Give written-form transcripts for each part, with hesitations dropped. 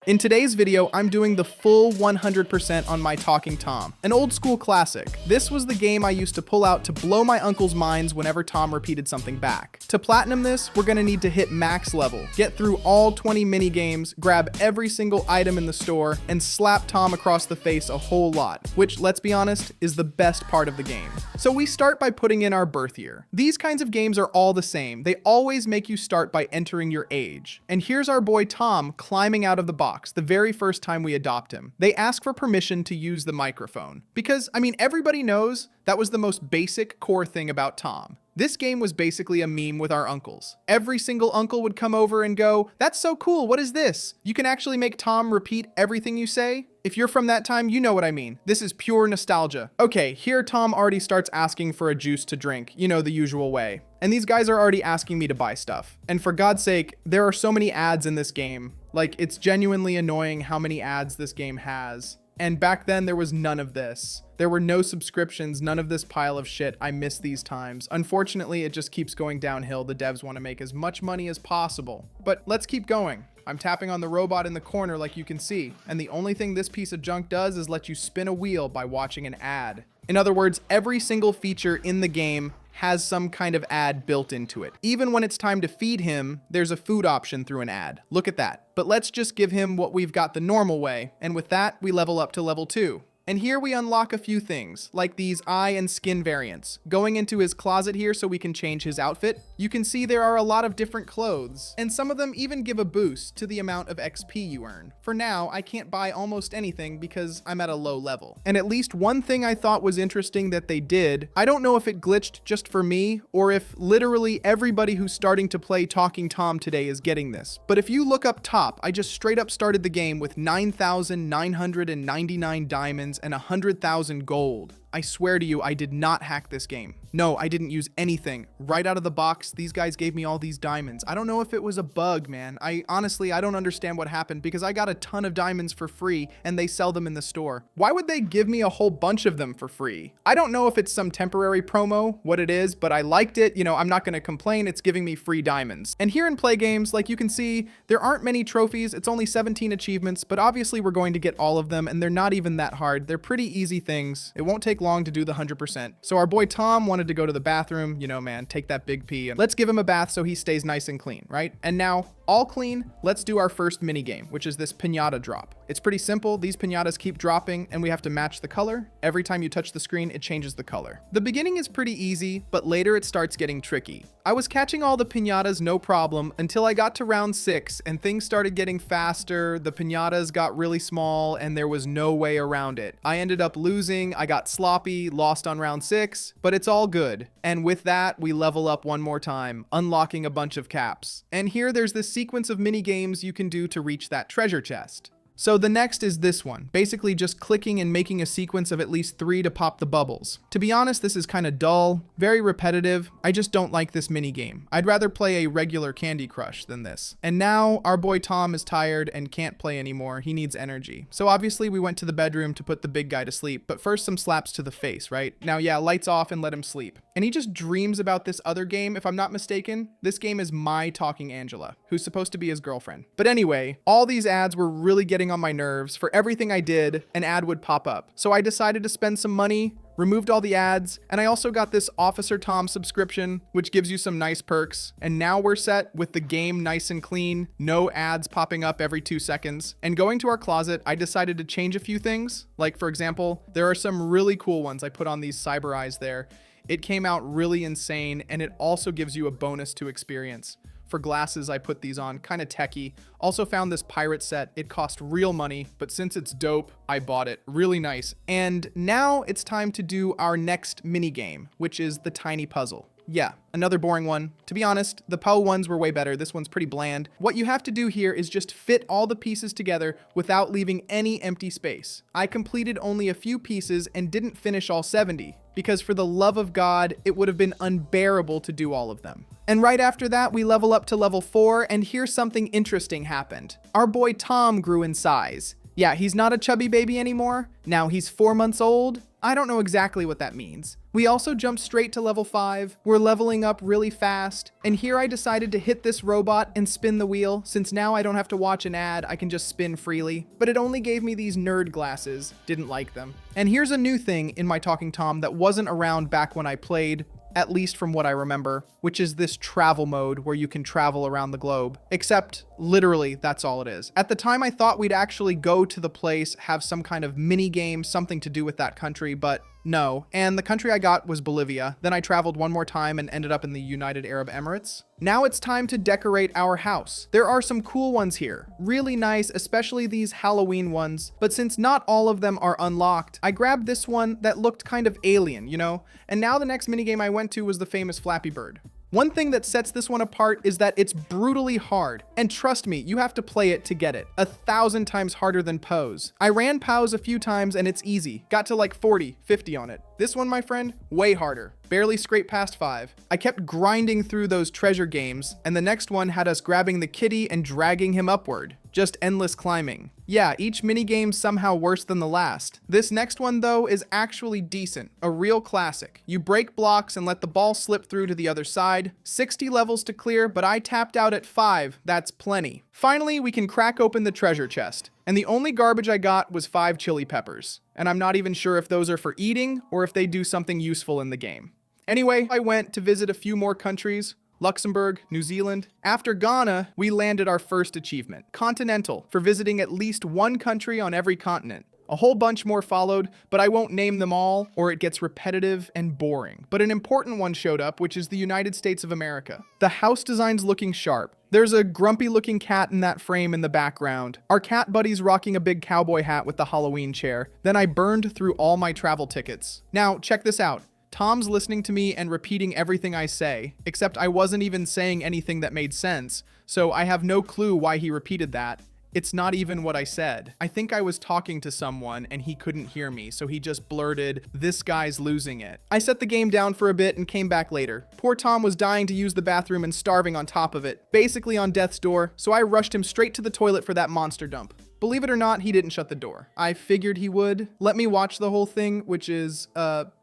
In today's video, I'm doing the full 100% on my Talking Tom, an old school classic. This was the game I used to pull out to blow my uncle's minds whenever Tom repeated something back. To platinum this, we're gonna need to hit max level, get through all 20 mini games, grab every single item in the store, and slap Tom across the face a whole lot, which, let's be honest, is the best part of the game. So we start by putting in our birth year. These kinds of games are all the same. They always make you start by entering your age. And here's our boy Tom climbing out of the box the very first time we adopt him. They ask for permission to use the microphone. Because, everybody knows that was the most basic core thing about Tom. This game was basically a meme with our uncles. Every single uncle would come over and go, "That's so cool, what is this? You can actually make Tom repeat everything you say?" If you're from that time, you know what I mean. This is pure nostalgia. Okay, here Tom already starts asking for a juice to drink, the usual way. And these guys are already asking me to buy stuff. And for God's sake, there are so many ads in this game. It's genuinely annoying how many ads this game has. And back then, there was none of this. There were no subscriptions, none of this pile of shit. I miss these times. Unfortunately, it just keeps going downhill. The devs want to make as much money as possible. But let's keep going. I'm tapping on the robot in the corner like you can see, and the only thing this piece of junk does is let you spin a wheel by watching an ad. In other words, every single feature in the game has some kind of ad built into it. Even when it's time to feed him, there's a food option through an ad. Look at that. But let's just give him what we've got the normal way, and with that, we level up to level 2. And here we unlock a few things, like these eye and skin variants. Going into his closet here so we can change his outfit, you can see there are a lot of different clothes, and some of them even give a boost to the amount of XP you earn. For now, I can't buy almost anything because I'm at a low level. And at least one thing I thought was interesting that they did, I don't know if it glitched just for me, or if literally everybody who's starting to play Talking Tom today is getting this. But if you look up top, I just straight up started the game with 9,999 diamonds and 100,000 gold. I swear to you, I did not hack this game. No, I didn't use anything. Right out of the box, these guys gave me all these diamonds. I don't know if it was a bug, man. Honestly, I don't understand what happened because I got a ton of diamonds for free and they sell them in the store. Why would they give me a whole bunch of them for free? I don't know if it's some temporary promo, what it is, but I liked it. I'm not gonna complain. It's giving me free diamonds. And here in Play Games, like you can see, there aren't many trophies. It's only 17 achievements, but obviously we're going to get all of them and they're not even that hard. They're pretty easy things. It won't take long to do the 100%. So our boy Tom wanted to go to the bathroom, take that big pee, and let's give him a bath so he stays nice and clean, right? And now, all clean, let's do our first mini game, which is this piñata drop. It's pretty simple. These piñatas keep dropping and we have to match the color. Every time you touch the screen, it changes the color. The beginning is pretty easy, but later it starts getting tricky. I was catching all the piñatas no problem until I got to round 6 and things started getting faster. The piñatas got really small and there was no way around it. I ended up losing. I got sloppy, lost on round 6, but it's all good. And with that, we level up one more time, unlocking a bunch of caps. And here there's this sequence of mini games you can do to reach that treasure chest. So the next is this one, basically just clicking and making a sequence of at least 3 to pop the bubbles. To be honest, this is kind of dull, very repetitive. I just don't like this mini game. I'd rather play a regular Candy Crush than this. And now our boy Tom is tired and can't play anymore. He needs energy. So obviously we went to the bedroom to put the big guy to sleep, but first some slaps to the face, right? Now, yeah, lights off and let him sleep. And he just dreams about this other game. If I'm not mistaken, this game is My Talking Angela, who's supposed to be his girlfriend. But anyway, all these ads were really getting on my nerves. For everything I did, an ad would pop up. So I decided to spend some money, removed all the ads, and I also got this Officer Tom subscription, which gives you some nice perks. And now we're set with the game nice and clean, no ads popping up every 2 seconds. And going to our closet, I decided to change a few things. Like, for example, there are some really cool ones. I put on these cyber eyes there. It came out really insane, and it also gives you a bonus to experience. For glasses, I put these on, kind of techie. Also found this pirate set. It cost real money, but since it's dope, I bought it. Really nice. And now it's time to do our next mini game, which is the tiny puzzle. Yeah, another boring one. To be honest, the Poe ones were way better. This one's pretty bland. What you have to do here is just fit all the pieces together without leaving any empty space. I completed only a few pieces and didn't finish all 70, because for the love of God, it would have been unbearable to do all of them. And right after that, we level up to level 4, and here's something interesting happened. Our boy Tom grew in size. Yeah, he's not a chubby baby anymore. Now he's 4 months old, I don't know exactly what that means. We also jumped straight to level 5, we're leveling up really fast, and here I decided to hit this robot and spin the wheel, since now I don't have to watch an ad, I can just spin freely. But it only gave me these nerd glasses, didn't like them. And here's a new thing in my Talking Tom that wasn't around back when I played, at least from what I remember, which is this travel mode where you can travel around the globe. Except, literally, that's all it is. At the time, I thought we'd actually go to the place, have some kind of mini game, something to do with that country, but no. And the country I got was Bolivia. Then I traveled one more time and ended up in the United Arab Emirates. Now it's time to decorate our house. There are some cool ones here. Really nice, especially these Halloween ones. But since not all of them are unlocked, I grabbed this one that looked kind of alien, you know? And now the next minigame I went to was the famous Flappy Bird. One thing that sets this one apart is that it's brutally hard. And trust me, you have to play it to get it. 1,000 times harder than Pose. I ran Pose a few times and it's easy. Got to like 40, 50 on it. This one, my friend, way harder. Barely scraped past 5. I kept grinding through those treasure games, and the next one had us grabbing the kitty and dragging him upward. Just endless climbing. Yeah, each minigame somehow worse than the last. This next one, though, is actually decent. A real classic. You break blocks and let the ball slip through to the other side. 60 levels to clear, but I tapped out at 5. That's plenty. Finally, we can crack open the treasure chest. And the only garbage I got was 5 chili peppers. And I'm not even sure if those are for eating or if they do something useful in the game. Anyway, I went to visit a few more countries. Luxembourg, New Zealand. After Ghana, we landed our first achievement, Continental, for visiting at least one country on every continent. A whole bunch more followed, but I won't name them all or it gets repetitive and boring. But an important one showed up, which is the United States of America. The house design's looking sharp. There's a grumpy looking cat in that frame in the background. Our cat buddy's rocking a big cowboy hat with the Halloween chair. Then I burned through all my travel tickets. Now, check this out. Tom's listening to me and repeating everything I say, except I wasn't even saying anything that made sense, so I have no clue why he repeated that. It's not even what I said. I think I was talking to someone and he couldn't hear me, so he just blurted, "This guy's losing it." I set the game down for a bit and came back later. Poor Tom was dying to use the bathroom and starving on top of it, basically on death's door, so I rushed him straight to the toilet for that monster dump. Believe it or not, he didn't shut the door. I figured he would. Let me watch the whole thing, which is,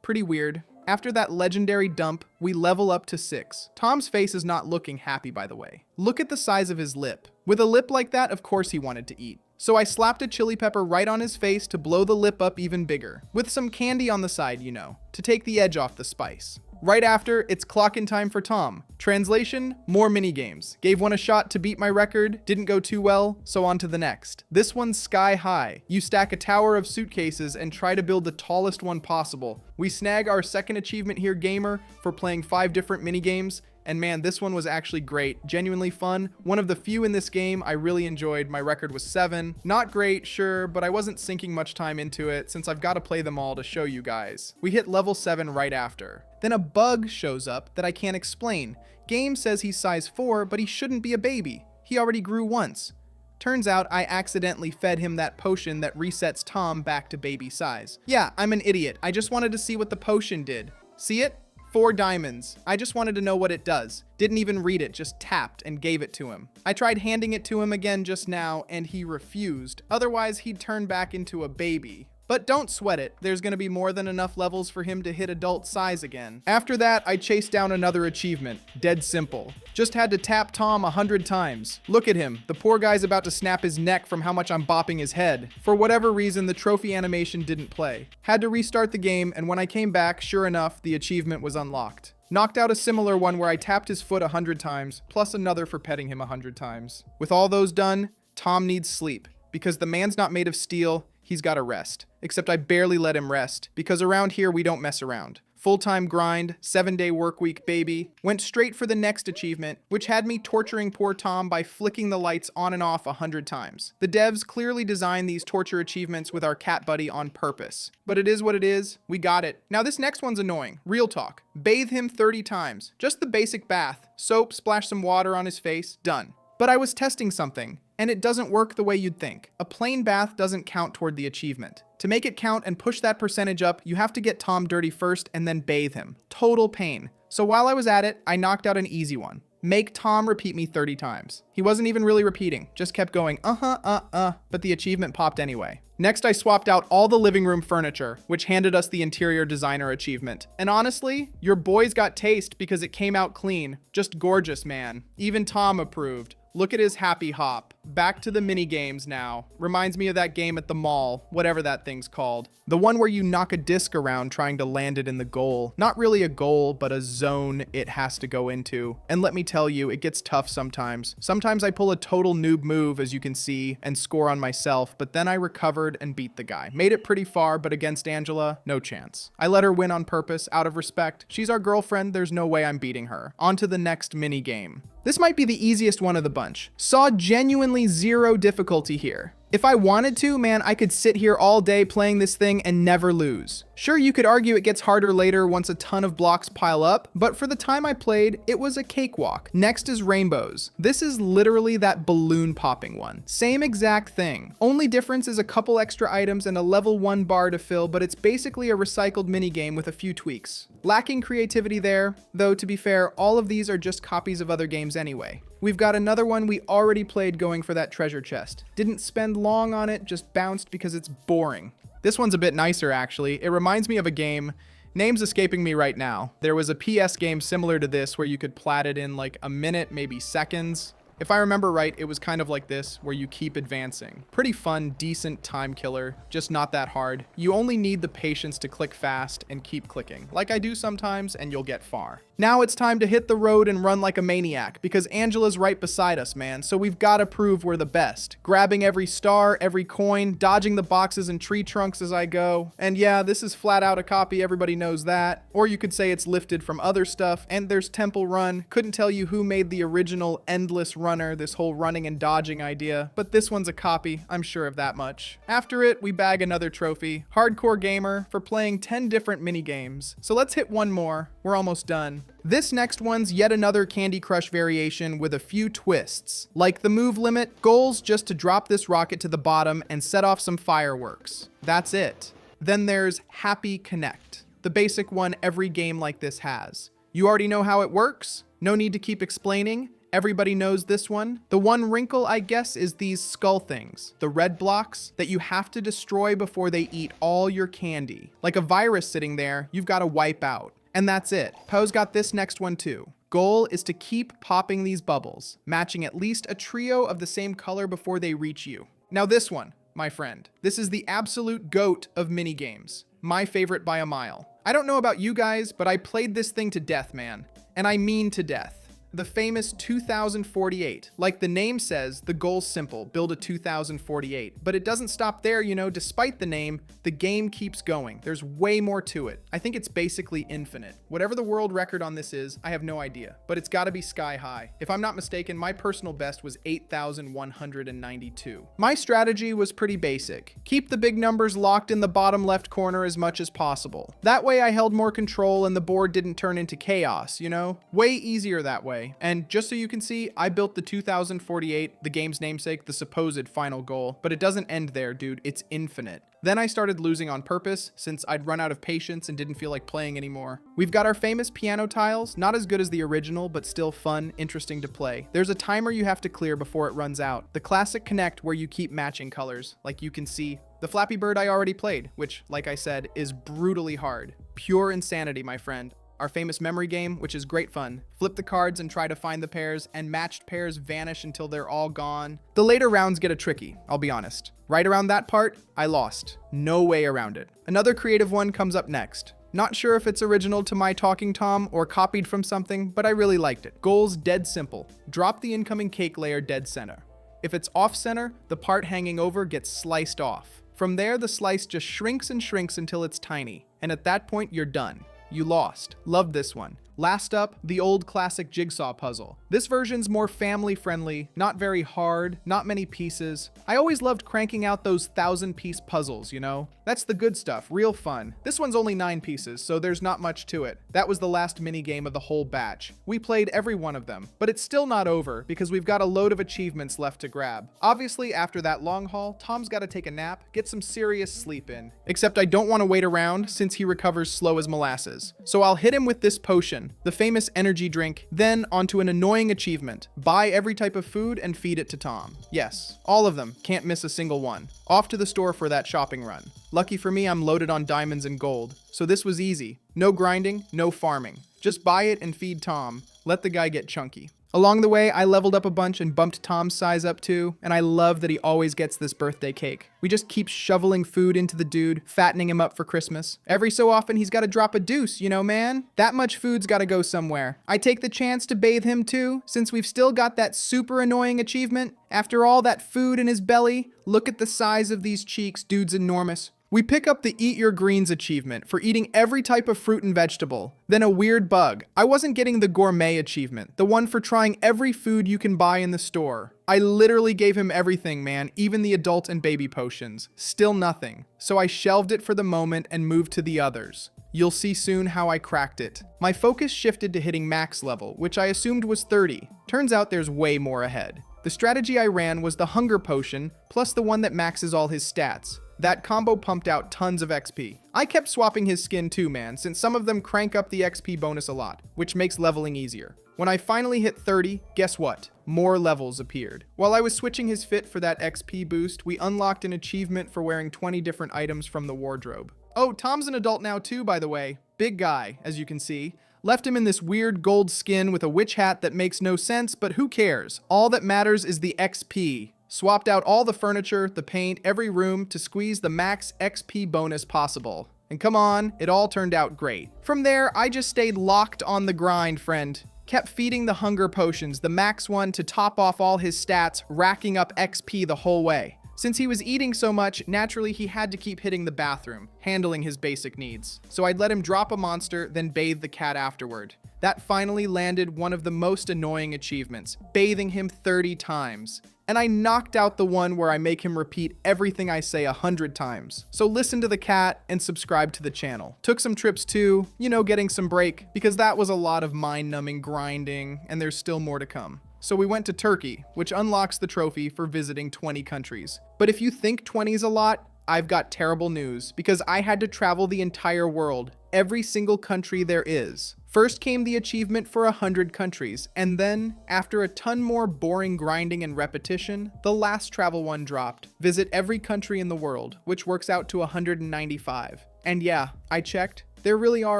pretty weird. After that legendary dump, we level up to 6. Tom's face is not looking happy, by the way. Look at the size of his lip. With a lip like that, of course he wanted to eat. So I slapped a chili pepper right on his face to blow the lip up even bigger. With some candy on the side, you know, to take the edge off the spice. Right after, it's clock-in time for Tom. Translation, more minigames. Gave one a shot to beat my record, didn't go too well, so on to the next. This one's sky high. You stack a tower of suitcases and try to build the tallest one possible. We snag our second achievement here, Gamer, for playing 5 different minigames. And man, this one was actually great, genuinely fun. One of the few in this game I really enjoyed. My record was 7. Not great, sure, but I wasn't sinking much time into it since I've got to play them all to show you guys. We hit level 7 right after. Then a bug shows up that I can't explain. Game says he's size 4, but he shouldn't be a baby. He already grew once. Turns out I accidentally fed him that potion that resets Tom back to baby size. Yeah, I'm an idiot. I just wanted to see what the potion did. See it? 4 diamonds. I just wanted to know what it does. Didn't even read it, just tapped and gave it to him. I tried handing it to him again just now and he refused. Otherwise, he'd turn back into a baby. But don't sweat it, there's gonna be more than enough levels for him to hit adult size again. After that, I chased down another achievement. Dead simple. Just had to tap Tom 100 times. Look at him, the poor guy's about to snap his neck from how much I'm bopping his head. For whatever reason, the trophy animation didn't play. Had to restart the game, and when I came back, sure enough, the achievement was unlocked. Knocked out a similar one where I tapped his foot 100 times, plus another for petting him 100 times. With all those done, Tom needs sleep. Because the man's not made of steel, he's gotta rest. Except I barely let him rest, because around here we don't mess around. Full-time grind, 7-day work week, baby. Went straight for the next achievement, which had me torturing poor Tom by flicking the lights on and off 100 times. The devs clearly designed these torture achievements with our cat buddy on purpose. But it is what it is, we got it. Now this next one's annoying, real talk. Bathe him 30 times. Just the basic bath. Soap, splash some water on his face, done. But I was testing something, and it doesn't work the way you'd think. A plain bath doesn't count toward the achievement. To make it count and push that percentage up, you have to get Tom dirty first and then bathe him. Total pain. So while I was at it, I knocked out an easy one. Make Tom repeat me 30 times. He wasn't even really repeating, just kept going, but the achievement popped anyway. Next, I swapped out all the living room furniture, which handed us the interior designer achievement. And honestly, your boys got taste because it came out clean. Just gorgeous, man. Even Tom approved. Look at his happy hop. Back to the mini games now. Reminds me of that game at the mall, whatever that thing's called. The one where you knock a disc around trying to land it in the goal. Not really a goal, but a zone it has to go into. And let me tell you, it gets tough sometimes. Sometimes I pull a total noob move, as you can see, and score on myself, but then I recovered and beat the guy. Made it pretty far, but against Angela, no chance. I let her win on purpose, out of respect. She's our girlfriend, there's no way I'm beating her. On to the next mini game. This might be the easiest one of the bunch. Saw genuinely zero difficulty here. If I wanted to, man, I could sit here all day playing this thing and never lose. Sure, you could argue it gets harder later once a ton of blocks pile up, but for the time I played, it was a cakewalk. Next is rainbows. This is literally that balloon popping one. Same exact thing. Only difference is a couple extra items and a level 1 bar to fill, but it's basically a recycled minigame with a few tweaks. Lacking creativity there, though to be fair, all of these are just copies of other games anyway. We've got another one we already played going for that treasure chest. Didn't spend long on it, just bounced because it's boring. This one's a bit nicer actually. It reminds me of a game, name's escaping me right now. There was a PS game similar to this where you could plat it in like a minute, maybe seconds. If I remember right, it was kind of like this, where you keep advancing. Pretty fun, decent time killer, just not that hard. You only need the patience to click fast and keep clicking, like I do sometimes, and you'll get far. Now it's time to hit the road and run like a maniac, because Angela's right beside us, man, so we've got to prove we're the best. Grabbing every star, every coin, dodging the boxes and tree trunks as I go. And yeah, this is flat out a copy, everybody knows that. Or you could say it's lifted from other stuff, and there's Temple Run. Couldn't tell you who made the original endless runner, this whole running and dodging idea, but this one's a copy, I'm sure of that much. After it, we bag another trophy, Hardcore Gamer, for playing 10 different mini games. So let's hit one more, we're almost done. This next one's yet another Candy Crush variation with a few twists. Like the move limit, goal's just to drop this rocket to the bottom and set off some fireworks. That's it. Then there's Happy Connect, the basic one every game like this has. You already know how it works? No need to keep explaining. Everybody knows this one. The one wrinkle, I guess, is these skull things, the red blocks that you have to destroy before they eat all your candy. Like a virus sitting there, you've got to wipe out. And that's it. Poe's got this next one too. Goal is to keep popping these bubbles, matching at least a trio of the same color before they reach you. Now this one, my friend, this is the absolute GOAT of minigames. My favorite by a mile. I don't know about you guys, but I played this thing to death, man. And I mean to death. The famous 2048. Like the name says, the goal's simple, build a 2048. But it doesn't stop there, you know, despite the name, the game keeps going. There's way more to it. I think it's basically infinite. Whatever the world record on this is, I have no idea, but it's gotta be sky high. If I'm not mistaken, my personal best was 8,192. My strategy was pretty basic. Keep the big numbers locked in the bottom left corner as much as possible. That way I held more control and the board didn't turn into chaos, you know? Way easier that way. And just so you can see, I built the 2048, the game's namesake, the supposed final goal, but it doesn't end there, dude. It's infinite. Then I started losing on purpose, since I'd run out of patience and didn't feel like playing anymore. We've got our famous piano tiles, not as good as the original, but still fun, interesting to play. There's a timer you have to clear before it runs out. The classic Connect where you keep matching colors, like you can see. The Flappy Bird I already played, which, like I said, is brutally hard. Pure insanity, my friend. Our famous memory game, which is great fun. Flip the cards and try to find the pairs, and matched pairs vanish until they're all gone. The later rounds get a tricky, I'll be honest. Right around that part, I lost. No way around it. Another creative one comes up next. Not sure if it's original to My Talking Tom or copied from something, but I really liked it. Goal's dead simple. Drop the incoming cake layer dead center. If it's off center, the part hanging over gets sliced off. From there, the slice just shrinks and shrinks until it's tiny. And at that point, you're done. You lost. Loved this one. Last up, the old classic jigsaw puzzle. This version's more family friendly, not very hard, not many pieces. I always loved cranking out those 1,000-piece puzzles, you know? That's the good stuff, real fun. This one's only 9 pieces, so there's not much to it. That was the last minigame of the whole batch. We played every one of them, but it's still not over because we've got a load of achievements left to grab. Obviously, after that long haul, Tom's gotta take a nap, get some serious sleep in. Except I don't want to wait around since he recovers slow as molasses. So I'll hit him with this potion. potion, the famous energy drink, then onto an annoying achievement. Buy every type of food and feed it to Tom. Yes, all of them, can't miss a single one. Off to the store for that shopping run. Lucky for me, I'm loaded on diamonds and gold, so this was easy. No grinding, no farming. Just buy it and feed Tom. Let the guy get chunky. Along the way, I leveled up a bunch and bumped Tom's size up too, and I love that he always gets this birthday cake. We just keep shoveling food into the dude, fattening him up for Christmas. Every so often, he's gotta drop a deuce, you know, man? That much food's gotta go somewhere. I take the chance to bathe him too, since we've still got that super annoying achievement. After all that food in his belly, look at the size of these cheeks, dude's enormous. We pick up the Eat Your Greens achievement for eating every type of fruit and vegetable. Then a weird bug. I wasn't getting the gourmet achievement, the one for trying every food you can buy in the store. I literally gave him everything, man, even the adult and baby potions. Still nothing. So I shelved it for the moment and moved to the others. You'll see soon how I cracked it. My focus shifted to hitting max level, which I assumed was 30. Turns out there's way more ahead. The strategy I ran was the hunger potion, plus the one that maxes all his stats. That combo pumped out tons of XP. I kept swapping his skin too, man, since some of them crank up the XP bonus a lot, which makes leveling easier. When I finally hit 30, guess what? More levels appeared. While I was switching his fit for that XP boost, we unlocked an achievement for wearing 20 different items from the wardrobe. Oh, Tom's an adult now too, by the way. Big guy, as you can see. Left him in this weird gold skin with a witch hat that makes no sense, but who cares? All that matters is the XP. Swapped out all the furniture, the paint, every room to squeeze the max XP bonus possible. And come on, it all turned out great. From there, I just stayed locked on the grind, friend. Kept feeding the hunger potions, the max one to top off all his stats, racking up XP the whole way. Since he was eating so much, naturally he had to keep hitting the bathroom, handling his basic needs. So I'd let him drop a monster, then bathe the cat afterward. That finally landed one of the most annoying achievements, bathing him 30 times. And I knocked out the one where I make him repeat everything I say 100 times. So listen to the cat and subscribe to the channel. Took some trips too, you know, getting some break, because that was a lot of mind-numbing grinding, and there's still more to come. So we went to Turkey, which unlocks the trophy for visiting 20 countries. But if you think 20 is a lot, I've got terrible news, because I had to travel the entire world, every single country there is. First came the achievement for 100 countries, and then, after a ton more boring grinding and repetition, the last travel one dropped. Visit every country in the world, which works out to 195. And yeah, I checked. There really are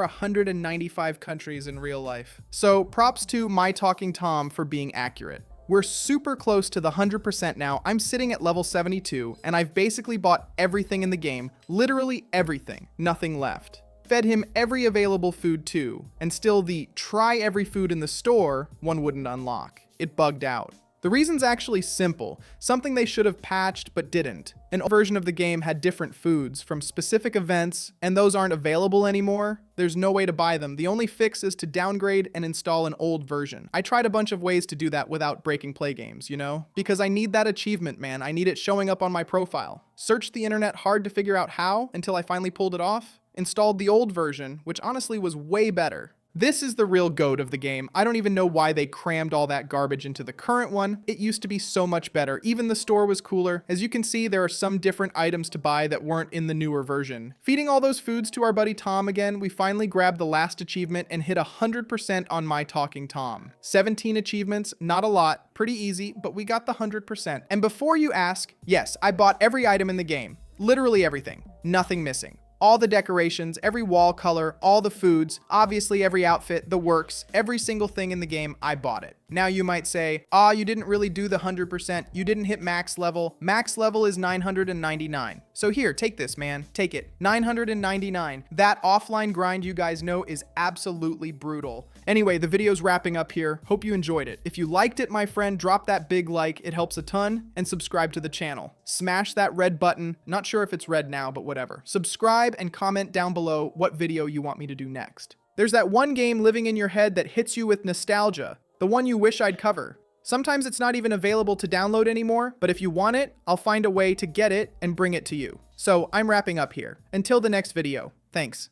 195 countries in real life. So props to My Talking Tom for being accurate. We're super close to the 100% now. I'm sitting at level 72, and I've basically bought everything in the game, literally everything, nothing left. Fed him every available food too, and still the try every food in the store one wouldn't unlock. It bugged out. The reason's actually simple, something they should have patched but didn't. An old version of the game had different foods from specific events, and those aren't available anymore. There's no way to buy them. The only fix is to downgrade and install an old version. I tried a bunch of ways to do that without breaking play games, you know? Because I need that achievement, man. I need it showing up on my profile. Searched the internet hard to figure out how until I finally pulled it off. Installed the old version, which honestly was way better. This is the real goat of the game. I don't even know why they crammed all that garbage into the current one. It used to be so much better. Even the store was cooler. As you can see, there are some different items to buy that weren't in the newer version. Feeding all those foods to our buddy Tom again, we finally grabbed the last achievement and hit 100% on My Talking Tom. 17 achievements, not a lot, pretty easy, but we got the 100%. And before you ask, yes, I bought every item in the game. Literally everything. Nothing missing. All the decorations, every wall color, all the foods, obviously every outfit, the works, every single thing in the game, I bought it. Now you might say, you didn't really do the 100%, you didn't hit max level. Max level is 999. So here, take this, man, take it. 999. That offline grind you guys know is absolutely brutal. Anyway, the video's wrapping up here. Hope you enjoyed it. If you liked it, my friend, drop that big like, it helps a ton, and subscribe to the channel. Smash that red button, not sure if it's red now, but whatever. Subscribe and comment down below what video you want me to do next. There's that one game living in your head that hits you with nostalgia. The one you wish I'd cover. Sometimes it's not even available to download anymore, but if you want it, I'll find a way to get it and bring it to you. So I'm wrapping up here. Until the next video, thanks.